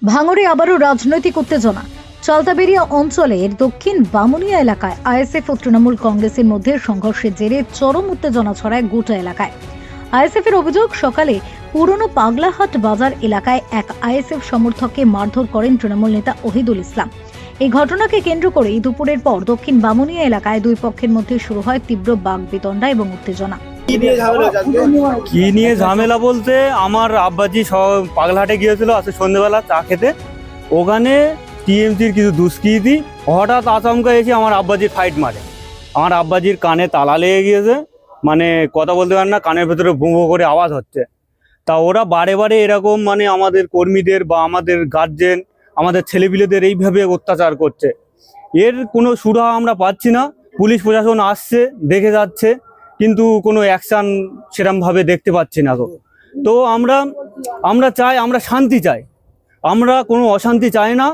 ভাঙড়ে আবারও রাজনৈতিক উত্তেজনা। চালতাবেড়িয়া অঞ্চলের দক্ষিণ বামুনিয়া এলাকায় আইএসএফ ও তৃণমূল কংগ্রেসের মধ্যে সংঘর্ষের জেরে চরম উত্তেজনা ছড়ায় গোটা এলাকায়। আইএসএফ এর অভিযোগ, সকালে পুরনো পাগলাহাট বাজার এলাকায় এক আইএসএফ সমর্থককে মারধর করেন তৃণমূল নেতা ওহিদুল ইসলাম। এই ঘটনাকে কেন্দ্র করে দুপুরের পর দক্ষিণ বামুনিয়া এলাকায় দুই পক্ষের মধ্যে শুরু হয় তীব্র বাকবিতণ্ডা এবং উত্তেজনা। কি নিয়ে ঝামেলা বলতে, আমার আব্বাজি সব পাগলাহাটে গিয়েছিল আজকে সন্ধ্যেবেলা চা খেতে। ওখানে টিএমসির কিছু দুষ্কৃতী হঠাৎ আচমকা এসে আমার আব্বাজির ফাইট মারে। আমার আব্বাজির কানে তালা লেগে গিয়েছে, মানে কথা বলতে পারে না, কানের ভেতরে ভুঁ করে আওয়াজ হচ্ছে। তা ওরা বারে বারে এরকম মানে আমাদের কর্মীদের বা আমাদের গার্জেন, আমাদের ছেলেপিলেদের এইভাবে অত্যাচার করছে। এর কোনো সুরাহা আমরা পাচ্ছি না। পুলিশ প্রশাসন আসছে, দেখে যাচ্ছে, কিন্তু কোনো অ্যাকশান সেরকমভাবে দেখতে পাচ্ছি না। তো আমরা চাই, আমরা শান্তি চাই, আমরা কোনো অশান্তি চাই না।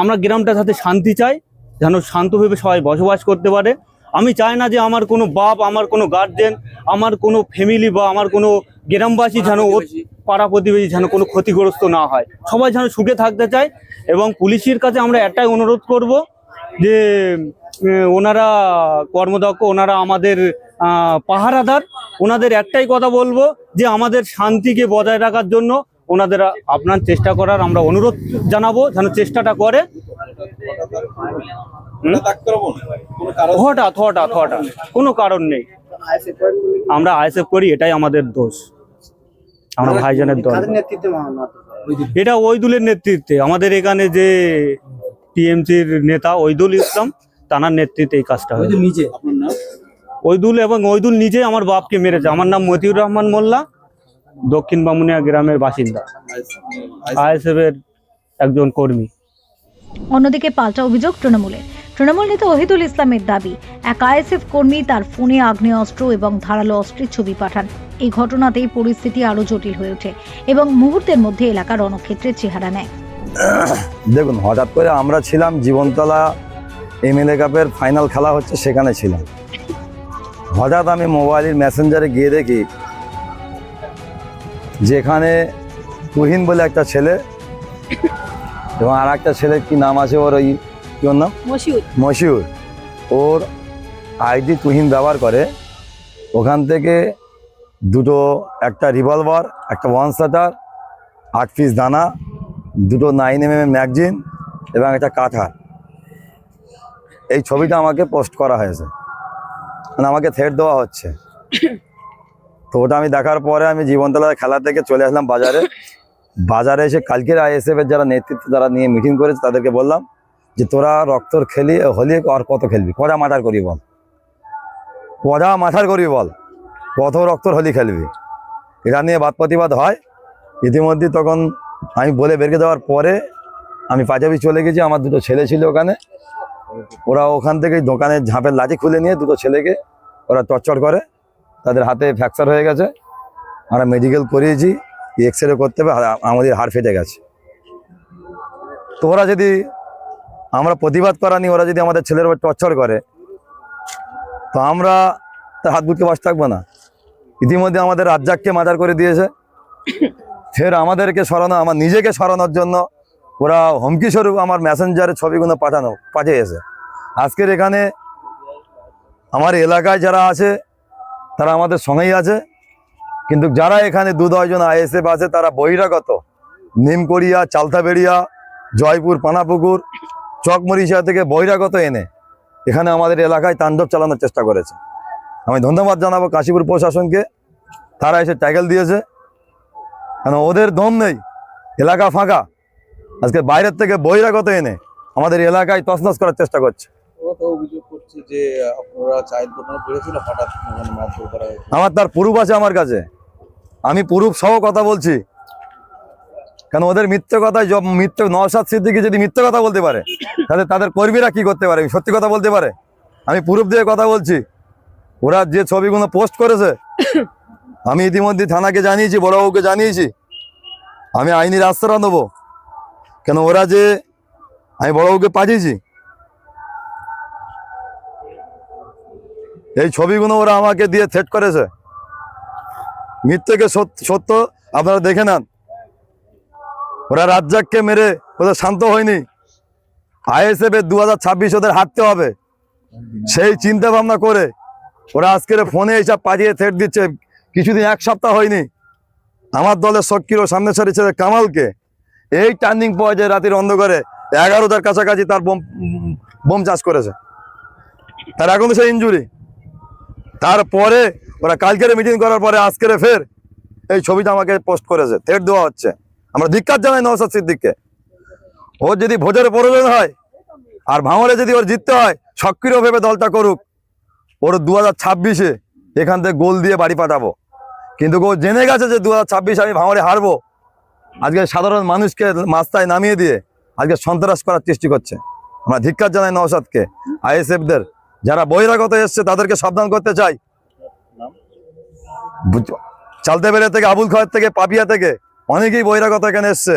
আমরা গ্রামটার সাথে শান্তি চাই, যেন শান্তভাবে সবাই বসবাস করতে পারে। আমি চাই না যে আমার কোনো বাপ, আমার কোনো গার্জেন, আমার কোনো ফ্যামিলি বা আমার কোনো গ্রামবাসী যেন পাড়া প্রতিবেশী যেন কোনো ক্ষতিগ্রস্ত না হয়। সবাই যেন সুখে থাকতে চায়। এবং পুলিশের কাছে আমরা একটাই অনুরোধ করব যে ওনারা কর্মদক্ষ, ওনারা আমাদের পাহারাদার। ওনাদের একটাই কথা বলবো যে আমাদের শান্তিকে বজায় রাখার জন্য ওনাদের আপনার চেষ্টা করার আমরা অনুরোধ জানাবো, যেন চেষ্টাটা করে। হঠাৎ কোনো কারণ নেই। আমরা আইএসএফ করি, এটাই আমাদের দোষ। আমরা ভাইজানের দল। এটা ওহিদুলের নেতৃত্বে, আমাদের এখানে যে টিএমসির নেতা ওহিদুল ইসলাম, তানার নেতৃত্বে এই কাজটা হয়। ওহিদুল নিজে আমার বাপকে মেরেছে। আমার নাম মতিউর রহমান মোল্লা, দক্ষিণ বামুনিয়া গ্রামের বাসিন্দা, আইএসএফ এর একজন কর্মী। অন্যদিকে পাল্টা অভিযোগ তৃণমূল নেতা ওহিদুল ইসলামের দাবি, এক আইএসএফ কর্মী তার ফোনে আগ্নেয়াস্ত্র এবং ধারালো অস্ত্রের ছবি পাঠান। এই ঘটনাতেই পরিস্থিতি আরো জটিল হয়ে ওঠে এবং মুহূর্তের মধ্যে এলাকা রণক্ষেত্রের চেহারা নেয়। দেখুন, হঠাৎ করে আমরা ছিলাম জীবনতলা এমএলএ কাপের ফাইনাল খেলা হচ্ছে, সেখানে ছিলাম। হঠাৎ আমি মোবাইলের মেসেঞ্জারে গিয়ে দেখি যেখানে তুহিন বলে একটা ছেলে এবং আর একটা ছেলে, কি নাম আছে ওর, ওই কি ওর নাম, মশিউর, ওর আইডি তুহিন ব্যবহার করে। ওখান থেকে দুটো, একটা রিভলভার, একটা ওয়ান শাটার, 8 পিস দানা, দুটো 9mm ম্যাগজিন এবং একটা কাঠার, এই ছবিটা আমাকে পোস্ট করা হয়েছে, মানে আমাকে থ্রেট দেওয়া হচ্ছে। তো ওটা আমি দেখার পরে আমি জীবনতলা খেলা থেকে চলে আসলাম বাজারে এসে কালকের আইএসএফ এর যারা নেতৃত্ব, যারা নিয়ে মিটিং করেছে, তাদেরকে বললাম যে তোরা রক্তর হোলি আর কত খেলবি, কটা মাঠার করবি বল, কত রক্তর হোলি খেলবি। এটা নিয়ে বাদ প্রতিবাদ হয়। ইতিমধ্যে তখন আমি বলে বেরিয়ে দেওয়ার পরে আমি পাঞ্জাবি চলে গেছি। আমার দুটো ছেলে ছিল ওখানে, ওরা ওখান থেকে দোকানের ঝাঁপের লাঠি খুলে নিয়ে দুটো ছেলেকে ওরা টর্চার করে। তাদের হাতে ফ্র্যাকচার হয়ে গেছে, আমরা মেডিকেল করিয়েছি, এক্সরে করতে হবে, আমাদের হাড় ফেটে গেছে। তো ওরা যদি, আমরা প্রতিবাদ করানি, ওরা যদি আমাদের ছেলের উপর টর্চার করে, তো আমরা তার হাত বুটকে বাস থাকবো না। ইতিমধ্যে আমাদের রাজ্জাককে মার্ডার করে দিয়েছে। ফের আমাদেরকে সরানো, আমার নিজেকে সরানোর জন্য ওরা হুমকি স্বরূপ আমার মেসেঞ্জারের ছবিগুলো পাঠিয়েছে। আজকের এখানে আমার এলাকায় যারা আছে তারা আমাদের সঙ্গেই আছে, কিন্তু যারা এখানে 2-10 জন আইএসএফ আছে তারা বহিরাগত, নিমকড়িয়া, চালতাবেড়িয়া, জয়পুর, পানাপুকুর, চকমরিচা থেকে বহিরাগত এনে এখানে আমাদের এলাকায় তাণ্ডব চালানোর চেষ্টা করেছে। আমি ধন্যবাদ জানাবো কাশীপুর প্রশাসনকে, তারা এসে ট্যাকেল দিয়েছে। কেন ওদের দম নেই, এলাকা ফাঁকা, আজকে বাইরের থেকে বহিরাগত এনে আমাদের এলাকায় তছনছ করার চেষ্টা করছে। আমার তার প্রুফ আছে আমার কাছে, আমি প্রুফ সহ কথা বলছি। কেন ওদের মিথ্যে কথায়, নওশাদ সিদ্দিকী যদি মিথ্যে কথা বলতে পারে, তাহলে তাদের কর্মীরা কি করতে পারে, সত্যি কথা বলতে পারে। আমি প্রুফ দিয়ে কথা বলছি। ওরা যে ছবিগুলো পোস্ট করেছে, আমি ইতিমধ্যে থানাকে জানিয়েছি, বড়বাবুকে জানিয়েছি, আমি আইনি আশ্রয় নেবো। কেন ওরা যে, আমি বড়বাবুকে পাঠিয়েছি, এই ছবিগুলো ওরা আমাকে দিয়ে থ্রেট করেছে। মিথ্যেকে সত্য আপনারা দেখে নেন। ওরা রাজ্জাককে মেরে ওদের শান্ত হয়নি। আইএসএফ এর 2026 ওদের হারতে হবে, সেই চিন্তা ভাবনা করে ওরা আজকের ফোনে এইসব পাঠিয়ে থ্রেট দিচ্ছে। কিছুদিন, এক সপ্তাহ হয়নি, আমার দলের সক্রিয় সামনে সারি ছেলে কামালকে এই টার্নিং পয়েন্টে রাতের অন্ধকারে 11টার কাছাকাছি তার বোম চাষ করেছে, তার এখন সে ইনজুরি। তারপরে ওরা কালকের মিটিং করার পরে আজকের ফের এই ছবিটা আমাকে পোস্ট করেছে, থ্রেট দেওয়া হচ্ছে। আমরা ধিক্কার জানাই নওশাদ সিদ্দিককে। ওর যদি ভোটের প্রয়োজন হয় আর ভাঙড়ে যদি ওর জিততে হয়, সক্রিয়ভাবে দলটা করুক। ওর 2026-এ এখান থেকে গোল দিয়ে বাড়ি পাঠাবো। কিন্তু ও জেনে গেছে যে 2026 আমি ভাঙড়ে হারবো, আজকে সাধারণ মানুষকে মাস্তায় নামিয়ে দিয়ে আজকে সন্ত্রাস করার চেষ্টা করছে। আমরা ধিক্কার জানাই নওশাদকে। আইএসএফদের যারা বহিরাগত এসছে তাদেরকে সাবধান করতে চাই। চালতে বেড়ে থেকে, আবুল খয়ের থেকে, পাপিয়া থেকে অনেকেই বহিরাগত এখানে এসছে।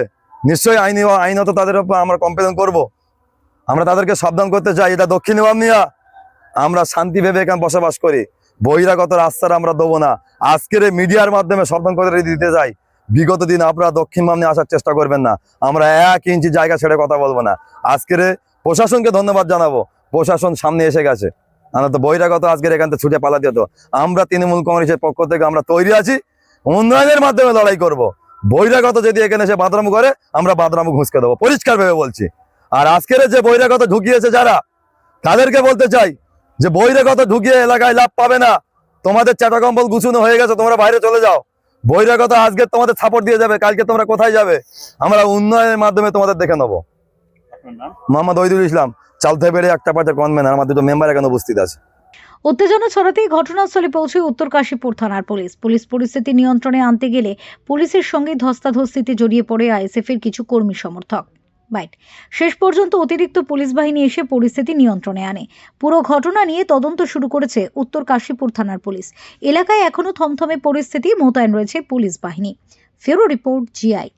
নিশ্চয়ই আইনত তাদের উপর আমরা কমপ্লেন করব। আমরা তাদেরকে সাবধান করতে চাই। এটা দক্ষিণ বামনিয়া, আমরা শান্তি ভেবে এখানে বসবাস করি, বহিরাগত রাস্তার আমরা দেবো না। আজকের মিডিয়ার মাধ্যমে সাবধান করে দিতে চাই, বিগত দিন আপনারা দক্ষিণ বামনি আসার চেষ্টা করবেন না। আমরা 1 ইঞ্চি জায়গা ছেড়ে কথা বলবো না। আজকের প্রশাসনকে ধন্যবাদ জানাবো, প্রশাসন সামনে এসে গেছে। আমরা তো বহিরাগত আজকের এখান থেকে ছুটে পালাতে হতো। আমরা তৃণমূল কংগ্রেসের পক্ষ থেকে আমরা তৈরি আছি, উন্নয়নের মাধ্যমে লড়াই করব। বহিরাগত যদি এখানে এসে বাদরামু করে, আমরা বাদরামু ঘুষকে দেবো, পরিষ্কার ভেবে বলছি। আর আজকের যে বহিরাগত ঢুকিয়েছে যারা, তাদেরকে বলতে চাই যে বহিরাগত ঢুকিয়ে এলাকায় লাভ পাবে না। তোমাদের চাটা কম্বল গুছানো হয়ে গেছে, তোমরা বাইরে চলে যাও। বহিরাগত আজকে তোমাদের সাপোর্ট দিয়ে যাবে, কালকে তোমরা কোথায় যাবে? আমরা উন্নয়নের মাধ্যমে তোমাদের দেখে নেবো। মোহাম্মদ ওহিদুল ইসলাম, চালতে বেড়ে একটা পার্টির কনভেনার, আমার 2 মেম্বার এখানে উপস্থিত আছে। উত্তেজনা ছড়াতেই ঘটনাস্থলে পৌঁছে উত্তর কাশীপুর থানার পুলিশ পরিস্থিতি নিয়ন্ত্রণে আনতে গেলে পুলিশের সঙ্গে ধস্তাধস্তিতে জড়িয়ে পড়ে আইএসএফ এর কিছু কর্মী সমর্থক। শেষ পর্যন্ত অতিরিক্ত পুলিশ বাহিনী এসে পরিস্থিতি নিয়ন্ত্রণে আনে। পুরো ঘটনা নিয়ে তদন্ত শুরু করেছে উত্তর কাশীপুর থানার পুলিশ। এলাকায় এখনো থমথমে পরিস্থিতি, মোতায়েন রয়েছে পুলিশ বাহিনী। ফেরো রিপোর্ট, GI।